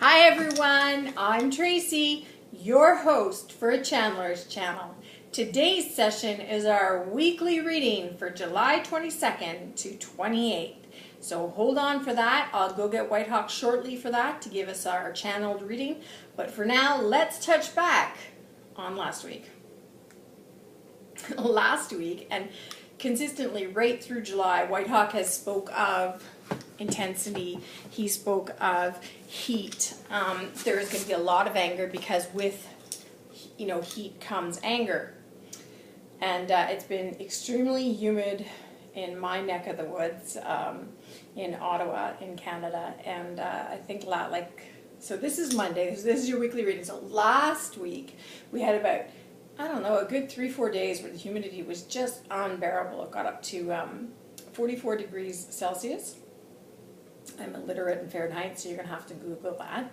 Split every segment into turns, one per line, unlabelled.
Hi everyone, I'm Tracy, your host for A Chandler's Channel. Today's session is our weekly reading for July 22nd to 28th. So hold on for that. I'll go get Whitehawk shortly for that to give us our channeled reading. But for now, let's touch back on last week. Last week, and consistently right through July, Whitehawk has spoke of intensity. He spoke of heat. There is going to be a lot of anger because with heat comes anger. And it's been extremely humid in my neck of the woods, in Ottawa, in Canada. And I think so this is Monday. This is your weekly reading. So last week we had about, I don't know, a good 3-4 days where the humidity was just unbearable. It got up to 44 degrees Celsius. I'm illiterate in Fahrenheit, so you're going to have to Google that.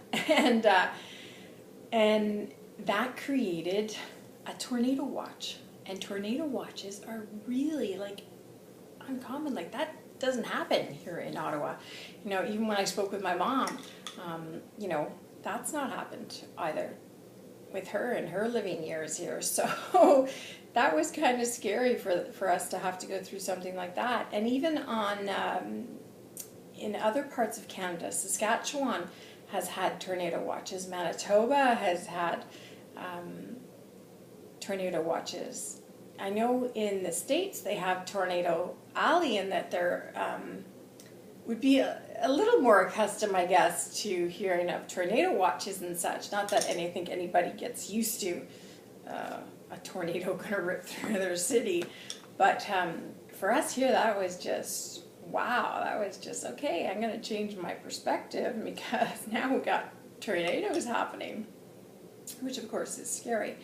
And that created a tornado watch. And tornado watches are really uncommon. That doesn't happen here in Ottawa. Even when I spoke with my mom, that's not happened either with her in her living years here. So that was kind of scary for us to have to go through something like that. And even in other parts of Canada, Saskatchewan has had tornado watches. Manitoba has had tornado watches. I know in the States they have Tornado Alley, and that there would be a little more accustomed, I guess, to hearing of tornado watches and such. Not that I think anybody gets used to a tornado going to rip through their city, but for us here, that was just, wow, that was just, okay, I'm going to change my perspective because now we've got tornadoes happening, which of course is scary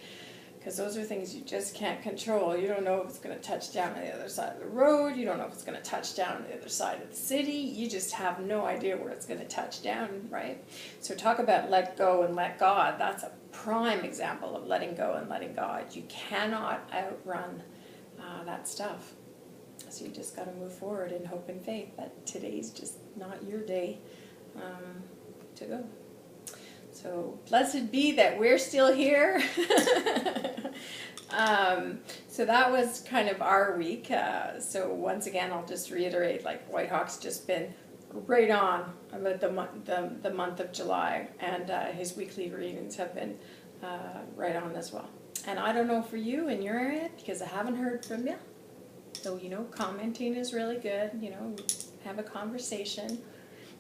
because those are things you just can't control. You don't know if it's going to touch down on the other side of the road. You don't know if it's going to touch down on the other side of the city. You just have no idea where it's going to touch down, right? So talk about let go and let God. That's a prime example of letting go and letting God. You cannot outrun that stuff. So you just got to move forward in hope and faith that today's just not your day to go. So blessed be that we're still here. So that was kind of our week. So once again, I'll just reiterate, Whitehawk's just been right on about the month of July, and his weekly readings have been right on as well. And I don't know for you in your area, because I haven't heard from you. So, commenting is really good. Have a conversation.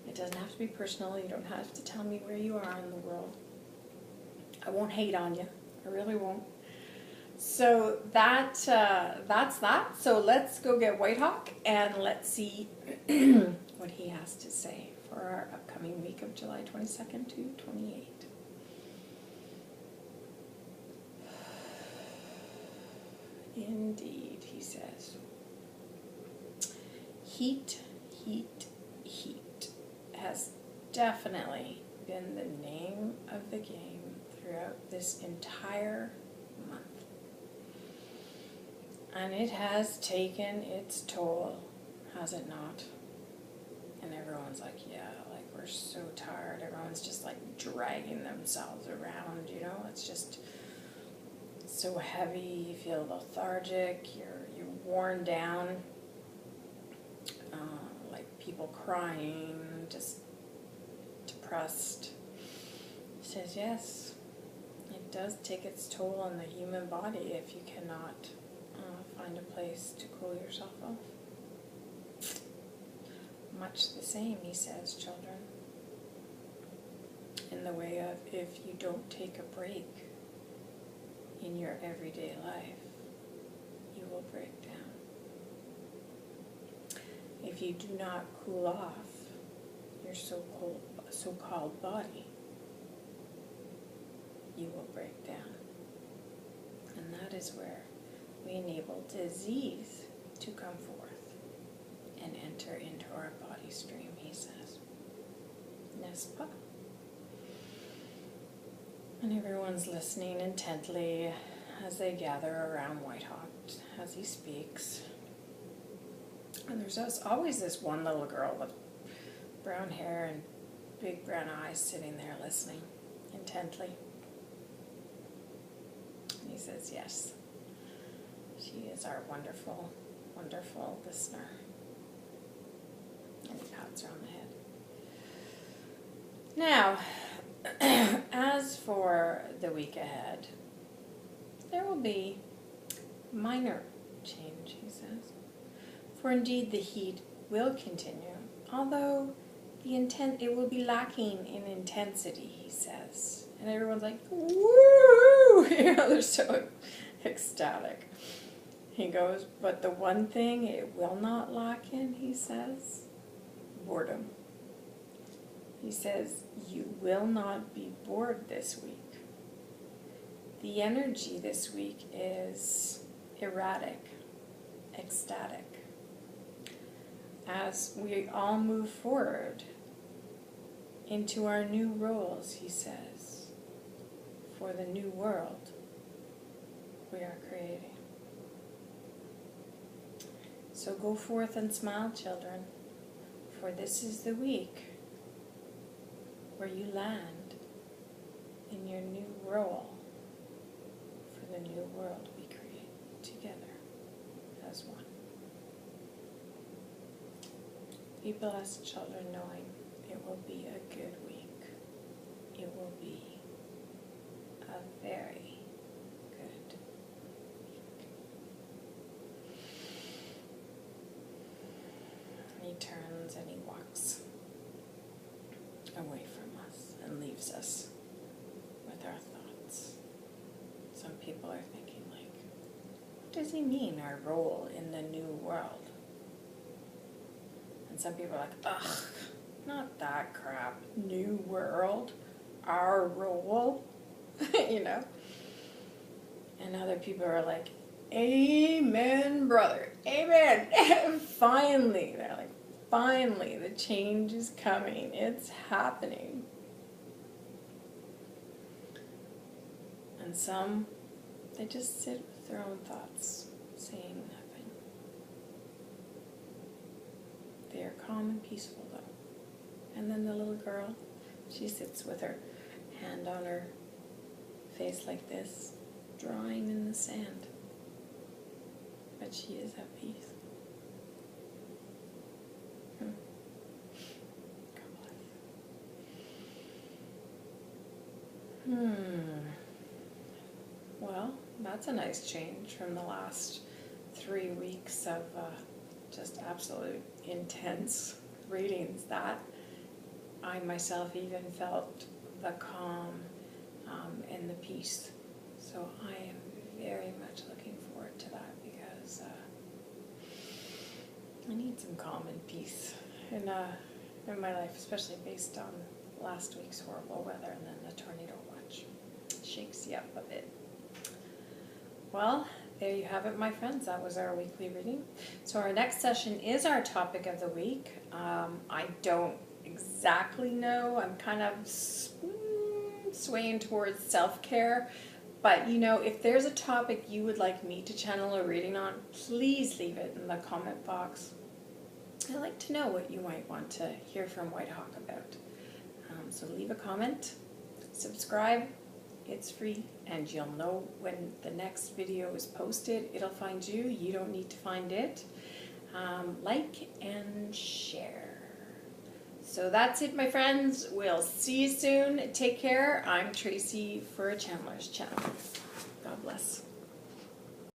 It doesn't have to be personal. You don't have to tell me where you are in the world. I won't hate on you. I really won't. So that's that. So let's go get Whitehawk and let's see what he has to say for our upcoming week of July 22nd to 28th. Indeed, he says. Heat, heat, heat has definitely been the name of the game throughout this entire month. And it has taken its toll, has it not? And everyone's yeah, we're so tired. Everyone's just dragging themselves around, it's just so heavy. You feel lethargic, you're worn down. People crying, just depressed. He says, yes, it does take its toll on the human body if you cannot find a place to cool yourself off. Much the same, he says, children, in the way of if you don't take a break in your everyday life, you will break down. If you do not cool off your so-called body, you will break down. And that is where we enable disease to come forth and enter into our body stream, he says. N'est-ce pas? And everyone's listening intently as they gather around Whitehawk as he speaks. And there's always this one little girl with brown hair and big brown eyes sitting there listening intently. And he says, yes, she is our wonderful, wonderful listener. And he pats her on the head. Now, as for the week ahead, there will be minor change, he says. For indeed the heat will continue, although it will be lacking in intensity, he says. And everyone's like, woo! They're so ecstatic. He goes, but the one thing it will not lack in, he says, boredom. He says, you will not be bored this week. The energy this week is erratic, ecstatic. As we all move forward into our new roles, he says, for the new world we are creating. So go forth and smile, children, for this is the week where you land in your new role for the new world we create together as one. Be blessed, children, knowing it will be a good week. It will be a very good week. And he turns and he walks away from us and leaves us with our thoughts. Some people are thinking, like, what does he mean, our role in the new world? And some people are like, ugh, not that crap. New world, our role, you know. And other people are like, amen, brother, amen. Finally, they're like, finally, the change is coming. It's happening. And some, they just sit with their own thoughts, saying nothing. They are calm and peaceful, though. And then the little girl, she sits with her hand on her face like this, drawing in the sand. But she is at peace. God bless. Well, that's a nice change from the last 3 weeks of just absolute intense readings. That I myself even felt the calm and the peace. So I am very much looking forward to that because I need some calm and peace in my life, especially based on last week's horrible weather and then the tornado watch. Shakes you up a bit. Well, there you have it, my friends. That was our weekly reading. So our next session is our topic of the week. I don't exactly know. I'm kind of swaying towards self-care. But, you know, if there's a topic you would like me to channel a reading on, please leave it in the comment box. I'd like to know what you might want to hear from Whitehawk about. So leave a comment, subscribe. It's free, and you'll know when the next video is posted. It'll find you. You don't need to find it. Like and share. So that's it, my friends. We'll see you soon. Take care. I'm Tracy for a Chandler's Channel. God bless.